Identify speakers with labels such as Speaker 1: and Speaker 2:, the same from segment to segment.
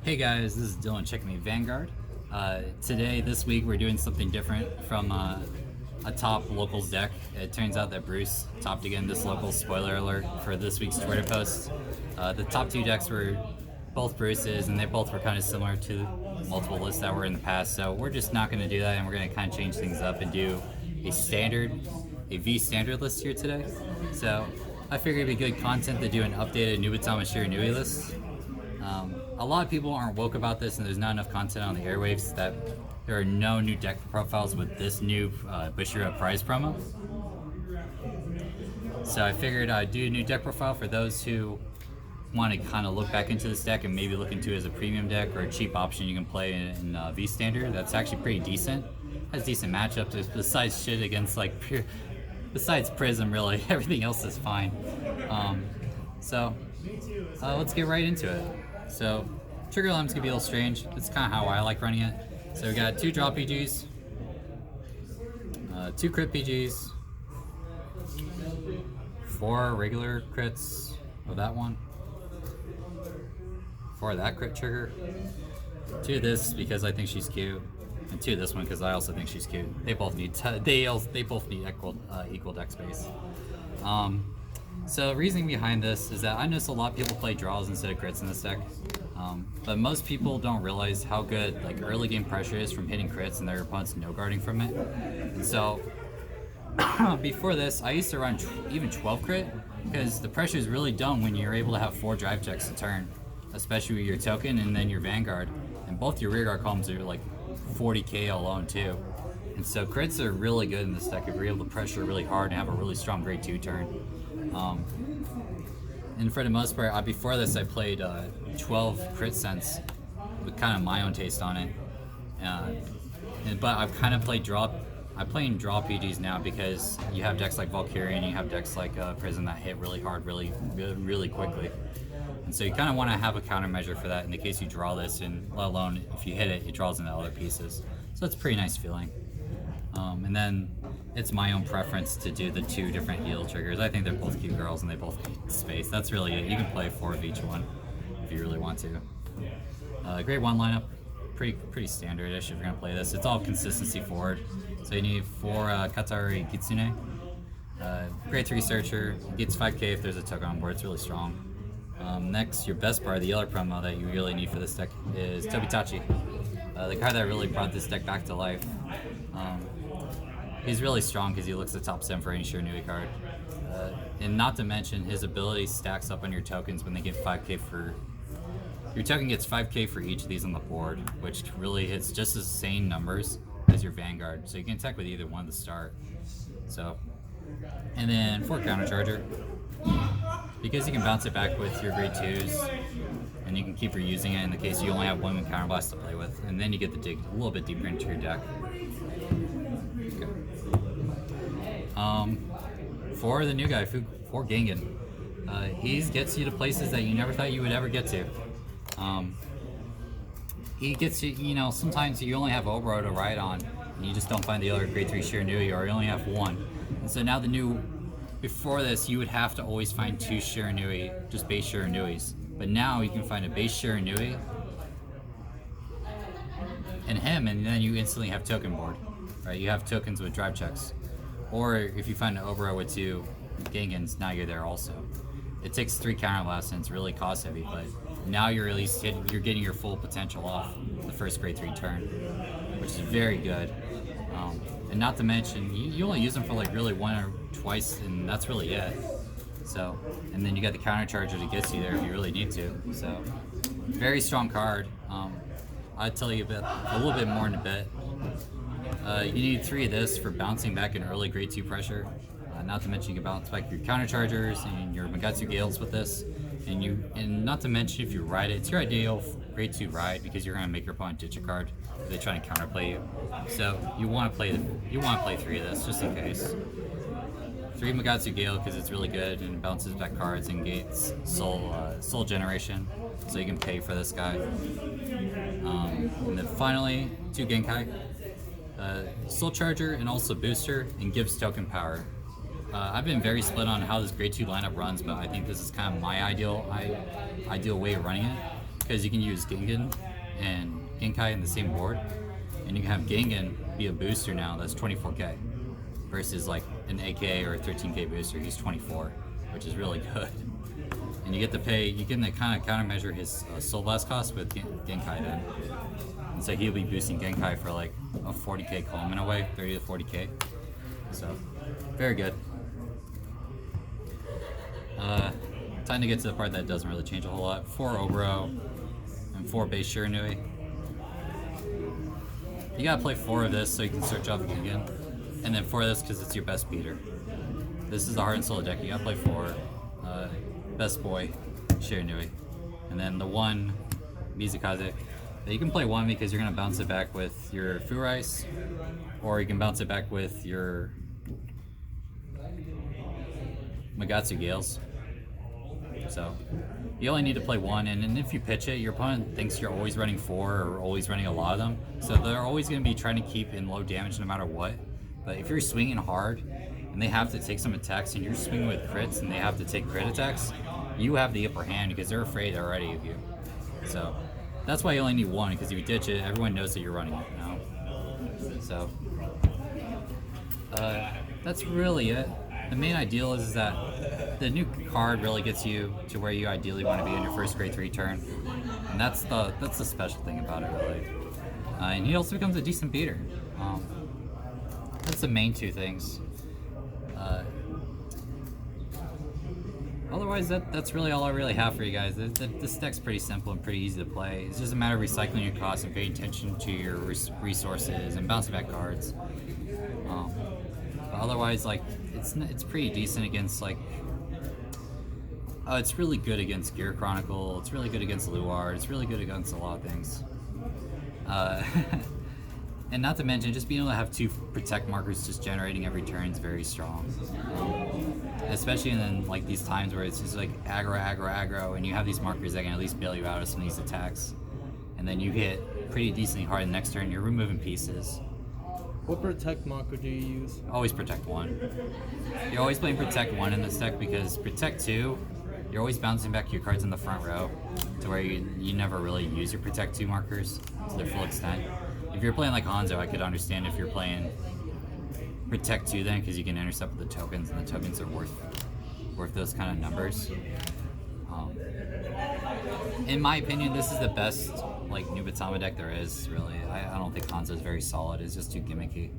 Speaker 1: Hey guys, this is Dylan Checkmate Vanguard. This week, we're doing something different from a top locals deck. It turns out that Bruce topped again this local, spoiler alert, for this week's Twitter post. The top two decks were both Bruce's, and they both were kind of similar to multiple lists that were in the past, so we're just not going to do that, and we're going to kind of change things up and do a V standard list here today. So I figured it'd be good content to do an updated Nubatama Shiranui list. A lot of people aren't woke about this, and there's not enough content on the airwaves that there are no new deck profiles with this new Bushira prize promo. So I figured I'd do a new deck profile for those who want to kind of look back into this deck and maybe look into it as a premium deck or a cheap option you can play in V standard. That's actually pretty decent. Has decent matchups besides shit against besides Prism, really. Everything else is fine. Let's get right into it. So, trigger line's gonna be a little strange. That's kind of how I like running it. So we got 2 draw PGs, 2 crit PGs, 4 regular crits of that one, 4 of that crit trigger, 2 of this because I think she's cute, and 2 of this one because I also think she's cute. They both need equal deck space. So the reasoning behind this is that I notice a lot of people play draws instead of crits in this deck, but most people don't realize how good early game pressure is from hitting crits and their opponents no guarding from it. And so before this, I used to run even 12 crit because the pressure is really dumb when you're able to have 4 drive checks a turn, especially with your token and then your Vanguard, and both your rear guard columns are 40k alone too. And so crits are really good in this deck if you're able to pressure really hard and have a really strong grade 2 turn. And for the most part, before this I played 12 crit cents with kind of my own taste on it. But I've kind of played draw. I'm playing draw PGs now because you have decks like Valkyrie and you have decks like Prism that hit really hard, really quickly. And so you kind of want to have a countermeasure for that in the case you draw this, and let alone if you hit it, it draws into other pieces. So it's a pretty nice feeling. And then it's my own preference to do the 2 different heal triggers. I think they're both cute girls and they both need space. That's really it. You can play 4 of each one if you really want to. Grade 1 lineup, pretty standard-ish if you're gonna play this. It's all consistency forward. So you need 4 Katari Kitsune. Grade 3 Searcher, gets 5k if there's a token on board. It's really strong. Next, your best part, the yellow promo that you really need for this deck is Tobitachi, the card that really brought this deck back to life. He's really strong because he looks the top 7 for any Shiranui card. And not to mention, his ability stacks up on your tokens when they get 5k for... Your token gets 5k for each of these on the board, which really hits just the same numbers as your Vanguard. So you can attack with either one to start. So, and then 4 countercharger. Because you can bounce it back with your grade 2s, and you can keep reusing it in the case you only have 1 counterblast to play with, and then you get to dig a little bit deeper into your deck. For the new guy, for Gangan, he gets you to places that you never thought you would ever get to. He gets you, sometimes you only have Oboro to ride on, and you just don't find the other grade 3 Shiranui, or you only have 1. And so now before this, you would have to always find 2 Shiranui, just base Shiranuis. But now you can find a base Shiranui and him, and then you instantly have token board, right? You have tokens with drive checks. Or if you find an Oboro with 2 Gangans, now you're there also. It takes 3 counterblasts and it's really cost heavy, but now you're at least you're getting your full potential off the first grade 3 turn, which is very good. And not to mention, you only use them for really 1 or twice, and that's really it. So, and then you got the countercharger that gets you there if you really need to. So, very strong card. I'll tell you a little bit more in a bit. You need 3 of this for bouncing back in early grade 2 pressure. Not to mention you can bounce back your counterchargers and your Mizukaze Gales with this. And not to mention if you ride it, it's your ideal grade 2 ride because you're gonna make your opponent ditch a card if they try to counterplay you. So you want to play 3 of this just in case. 3 Mizukaze Gale because it's really good and bounces back cards and gates soul generation, so you can pay for this guy. And then finally 2 Genkai, Soul Charger and also Booster, and gives token power. I've been very split on how this grade 2 lineup runs, but I think this is kind of my ideal way of running it. because you can use Gengen and Genkai in the same board, and you can have Gengen be a booster now that's 24k versus like an 8k or a 13k booster. He's 24, which is really good. And you get to pay, you can kind of countermeasure his Soul Blast cost with Genkai then. And so he'll be boosting Genkai for like a 40k column in a way, 30 to 40k. So, very good. Time to get to the part that doesn't really change a whole lot. 4 Oboro and 4 base Shiranui. You gotta play 4 of this so you can search off again. And then 4 of this because it's your best beater. This is the Heart and Soul deck. You gotta play 4. Best Boy, Shiranui. And then the 1 Mizukaze. You can play 1 because you're gonna bounce it back with your Fu Rice, or you can bounce it back with your Magatsu Gales. So you only need to play 1, and if you pitch it, your opponent thinks you're always running 4 or always running a lot of them. So they're always going to be trying to keep in low damage no matter what. But if you're swinging hard and they have to take some attacks, and you're swinging with crits and they have to take crit attacks, you have the upper hand because they're afraid already of you. So that's why you only need 1, because if you ditch it, everyone knows that you're running it now. So that's really it. The main ideal is that the new card really gets you to where you ideally want to be in your first grade 3 turn, and that's the special thing about it, really. And he also becomes a decent beater. That's the main 2 things. Otherwise, that's really all I really have for you guys. This deck's pretty simple and pretty easy to play. It's just a matter of recycling your costs and paying attention to your resources and bouncing back cards. But otherwise, like, it's pretty decent against, like, it's really good against Gear Chronicle, it's really good against Luard, it's really good against a lot of things. And not to mention, just being able to have 2 protect markers just generating every turn is very strong. Especially in like these times where it's just like aggro, and you have these markers that can at least bail you out of some of these attacks. And then you hit pretty decently hard the next turn, you're removing pieces.
Speaker 2: What protect marker do you use?
Speaker 1: Always protect 1. You're always playing protect 1 in this deck because protect 2, you're always bouncing back your cards in the front row to where you never really use your protect 2 markers to their full extent. If you're playing like Hanzo, I could understand if you're playing protect 2 then, because you can intercept with the tokens, and the tokens are worth those kind of numbers. In my opinion, this is the best like Nubatama deck there is, really. I don't think Hanzo is very solid. It's just too gimmicky.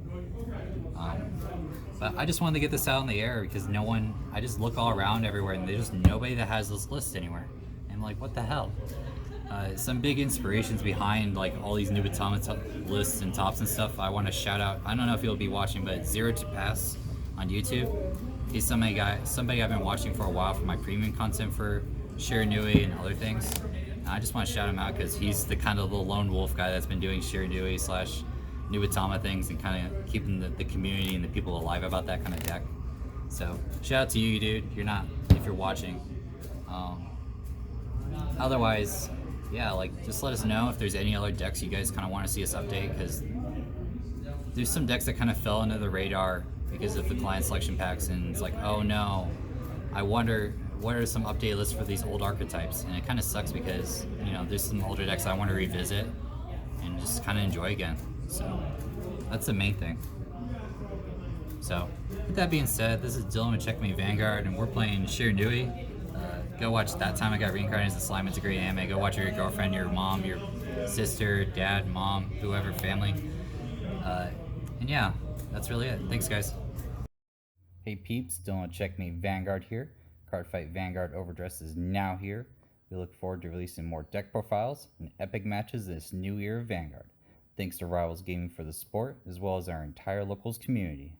Speaker 1: But I just wanted to get this out in the air because I just look all around everywhere and there's just nobody that has this list anywhere. And I'm like, what the hell? Some big inspirations behind like all these Nubatama lists and tops and stuff. I want to shout out, I don't know if you'll be watching, but Zero to Pass on YouTube. He's somebody I've been watching for a while for my premium content for Shiranui and other things. And I just want to shout him out because he's the kind of the lone wolf guy that's been doing Shiranui / Nubatama things and kind of keeping the community and the people alive about that kind of deck. So shout out to you, dude. If you're watching. Otherwise, yeah, like just let us know if there's any other decks you guys kind of want to see us update, because there's some decks that kind of fell under the radar because of the client selection packs, and it's like, oh no, I wonder what are some updated lists for these old archetypes, and it kind of sucks because, you know, there's some older decks I want to revisit and just kind of enjoy again. So that's the main thing. So with that being said, this is Dylan with Checkmate Vanguard, and we're playing Shiranui. Go watch That Time I Got Reincarnated as a Slime. It's a great anime. Go watch your girlfriend, your mom, your sister, dad, mom, whoever, family. And yeah, that's really it. Thanks, guys. Hey peeps, Dylan with Checkmate Vanguard here. Cardfight Vanguard Overdress is now here. We look forward to releasing more deck profiles and epic matches this new year of Vanguard. Thanks to Rivals Gaming for the support, as well as our entire locals community.